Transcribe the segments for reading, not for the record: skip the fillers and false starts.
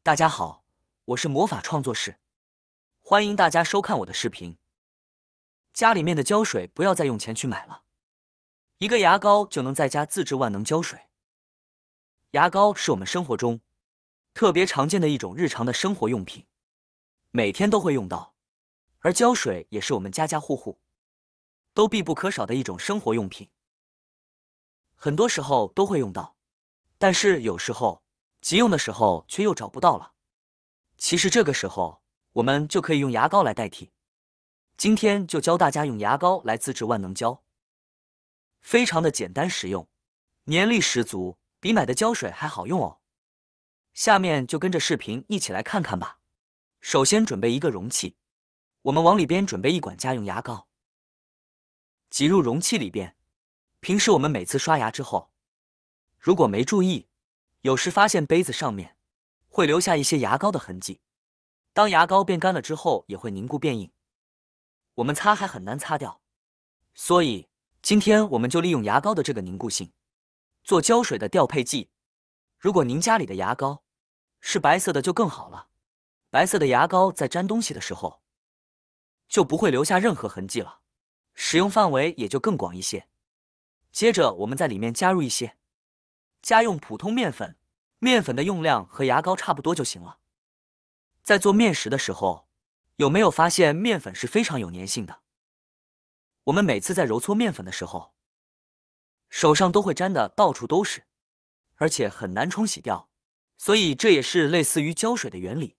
大家好，我是魔法创作室，欢迎大家收看我的视频。家里面的胶水不要再用钱去买了，一个牙膏就能在家自制万能胶水。牙膏是我们生活中特别常见的一种日常的生活用品，每天都会用到，而胶水也是我们家家户户都必不可少的一种生活用品，很多时候都会用到，但是有时候急用的时候却又找不到了。其实这个时候，我们就可以用牙膏来代替。今天就教大家用牙膏来自制万能胶，非常的简单实用，粘力十足，比买的胶水还好用哦。下面就跟着视频一起来看看吧。首先准备一个容器，我们往里边准备一管家用牙膏，挤入容器里边。平时我们每次刷牙之后，如果没注意，有时发现杯子上面会留下一些牙膏的痕迹。当牙膏变干了之后，也会凝固变硬，我们擦还很难擦掉。所以今天我们就利用牙膏的这个凝固性，做胶水的调配剂。如果您家里的牙膏是白色的就更好了，白色的牙膏在粘东西的时候就不会留下任何痕迹了，使用范围也就更广一些。接着我们在里面加入一些家用普通面粉，面粉的用量和牙膏差不多就行了。在做面食的时候，有没有发现面粉是非常有粘性的？我们每次在揉搓面粉的时候，手上都会沾的到处都是，而且很难冲洗掉，所以这也是类似于胶水的原理，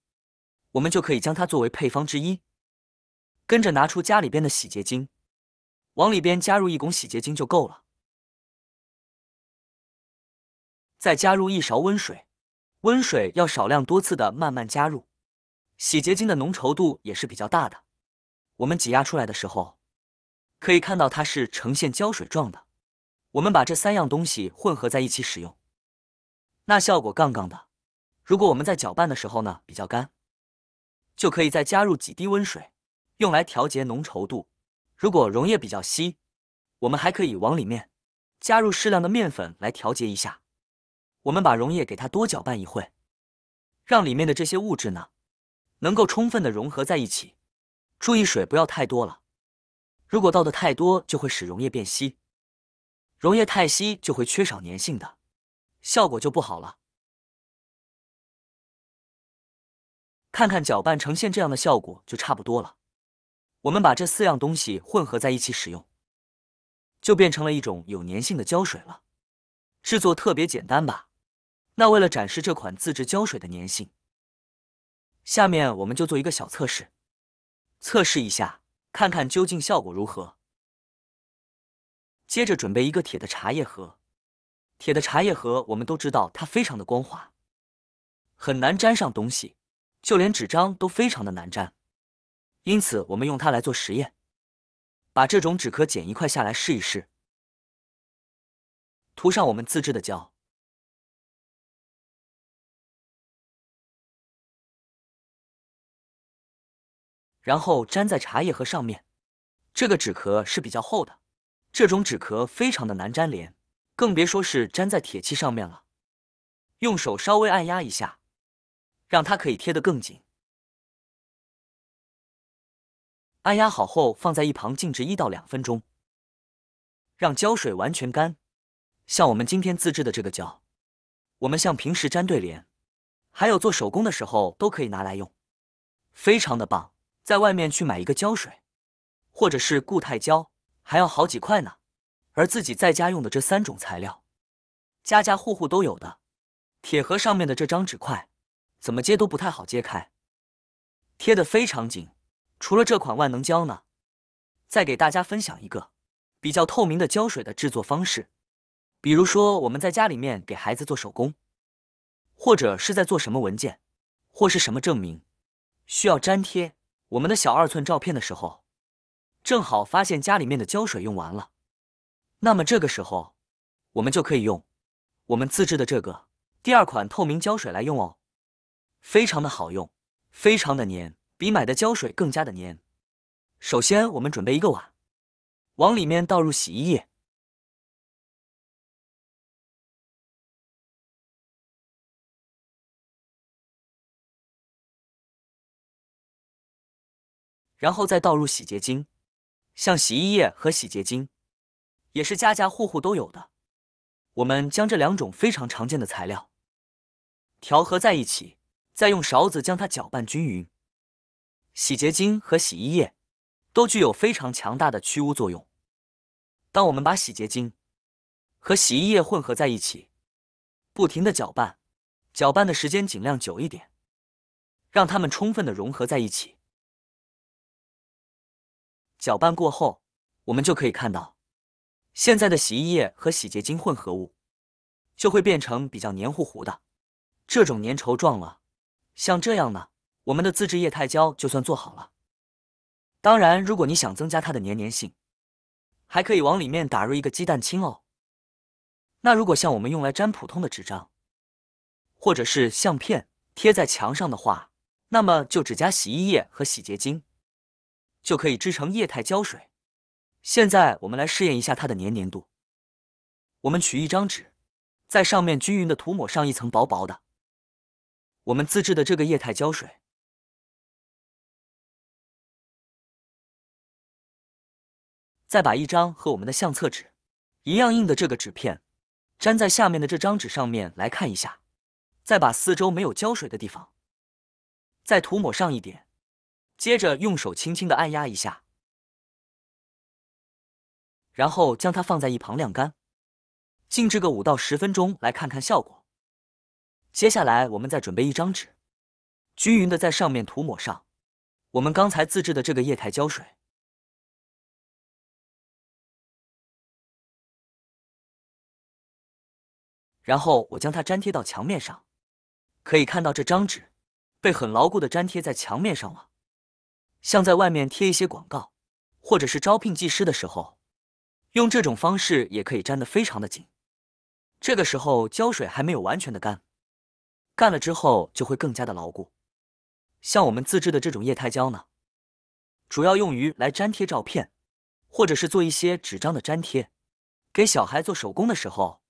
我们就可以将它作为配方之一。跟着拿出家里边的洗洁精，往里边加入1汞洗洁精就够了，再加入1勺温水，温水要少量多次的慢慢加入。洗洁精的浓稠度也是比较大的，我们挤压出来的时候，可以看到它是呈现胶水状的。我们把这3样东西混合在一起使用，那效果杠杠的。如果我们在搅拌的时候呢比较干，就可以再加入几滴温水，用来调节浓稠度。如果溶液比较稀，我们还可以往里面加入适量的面粉来调节一下。我们把溶液给它多搅拌一会，让里面的这些物质呢能够充分的融合在一起。注意水不要太多了，如果倒的太多就会使溶液变稀，溶液太稀就会缺少粘性的，效果就不好了。看看搅拌呈现这样的效果就差不多了。我们把这4样东西混合在一起使用，就变成了一种有粘性的胶水了。制作特别简单吧？那为了展示这款自制胶水的粘性，下面我们就做一个小测试，测试一下，看看究竟效果如何。接着准备一个铁的茶叶盒，铁的茶叶盒我们都知道它非常的光滑，很难粘上东西，就连纸张都非常的难粘。因此我们用它来做实验，把这种纸壳剪一块下来试一试，涂上我们自制的胶，然后粘在茶叶盒上面。这个纸壳是比较厚的，这种纸壳非常的难粘连，更别说是粘在铁器上面了。用手稍微按压一下，让它可以贴得更紧。按压好后放在一旁静置1到2分钟，让胶水完全干。像我们今天自制的这个胶，我们像平时粘对联，还有做手工的时候都可以拿来用，非常的棒。在外面去买一个胶水，或者是固态胶，还要好几块呢。而自己在家用的这3种材料，家家户户都有的。铁盒上面的这张纸块，怎么揭都不太好揭开，贴得非常紧。除了这款万能胶呢，再给大家分享一个比较透明的胶水的制作方式。比如说我们在家里面给孩子做手工，或者是在做什么文件，或是什么证明，需要粘贴我们的小2寸照片的时候，正好发现家里面的胶水用完了，那么这个时候我们就可以用我们自制的这个第2款透明胶水来用哦，非常的好用，非常的粘，比买的胶水更加的粘。首先我们准备一个碗，往里面倒入洗衣液，然后再倒入洗洁精。像洗衣液和洗洁精，也是家家户户都有的。我们将这两种非常常见的材料调和在一起，再用勺子将它搅拌均匀。洗洁精和洗衣液都具有非常强大的去污作用。当我们把洗洁精和洗衣液混合在一起，不停地搅拌，搅拌的时间尽量久一点，让它们充分地融合在一起。搅拌过后，我们就可以看到，现在的洗衣液和洗洁精混合物就会变成比较黏糊糊的这种粘稠状了。像这样呢，我们的自制液态胶就算做好了。当然，如果你想增加它的黏性，还可以往里面打入一个鸡蛋清哦。那如果像我们用来粘普通的纸张，或者是相片贴在墙上的话，那么就只加洗衣液和洗洁精，就可以制成液态胶水。现在我们来试验一下它的粘度。我们取一张纸，在上面均匀的涂抹上一层薄薄的我们自制的这个液态胶水。再把一张和我们的相册纸一样硬的这个纸片粘在下面的这张纸上面来看一下，再把四周没有胶水的地方再涂抹上一点，接着用手轻轻的按压一下，然后将它放在一旁晾干，静置个5到10分钟来看看效果。接下来我们再准备一张纸，均匀的在上面涂抹上我们刚才自制的这个液态胶水。然后我将它粘贴到墙面上，可以看到这张纸被很牢固的粘贴在墙面上了。像在外面贴一些广告，或者是招聘技师的时候，用这种方式也可以粘得非常的紧。这个时候胶水还没有完全的干，干了之后就会更加的牢固。像我们自制的这种液态胶呢，主要用于来粘贴照片，或者是做一些纸张的粘贴，给小孩做手工的时候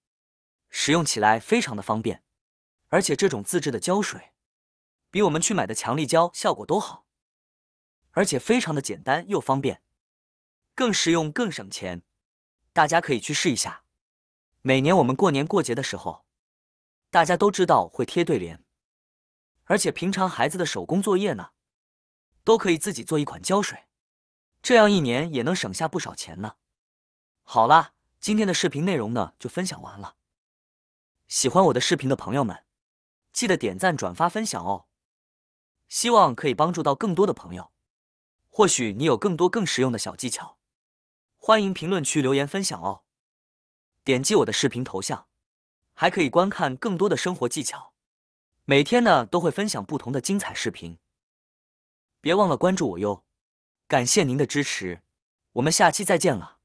使用起来非常的方便。而且这种自制的胶水比我们去买的强力胶效果都好，而且非常的简单又方便，更实用更省钱。大家可以去试一下。每年我们过年过节的时候，大家都知道会贴对联，而且平常孩子的手工作业呢，都可以自己做一款胶水，这样一年也能省下不少钱呢。好啦，今天的视频内容呢就分享完了。喜欢我的视频的朋友们，记得点赞、转发、分享哦。希望可以帮助到更多的朋友。或许你有更多更实用的小技巧，欢迎评论区留言分享哦。点击我的视频头像，还可以观看更多的生活技巧。每天呢都会分享不同的精彩视频，别忘了关注我哟。感谢您的支持，我们下期再见了。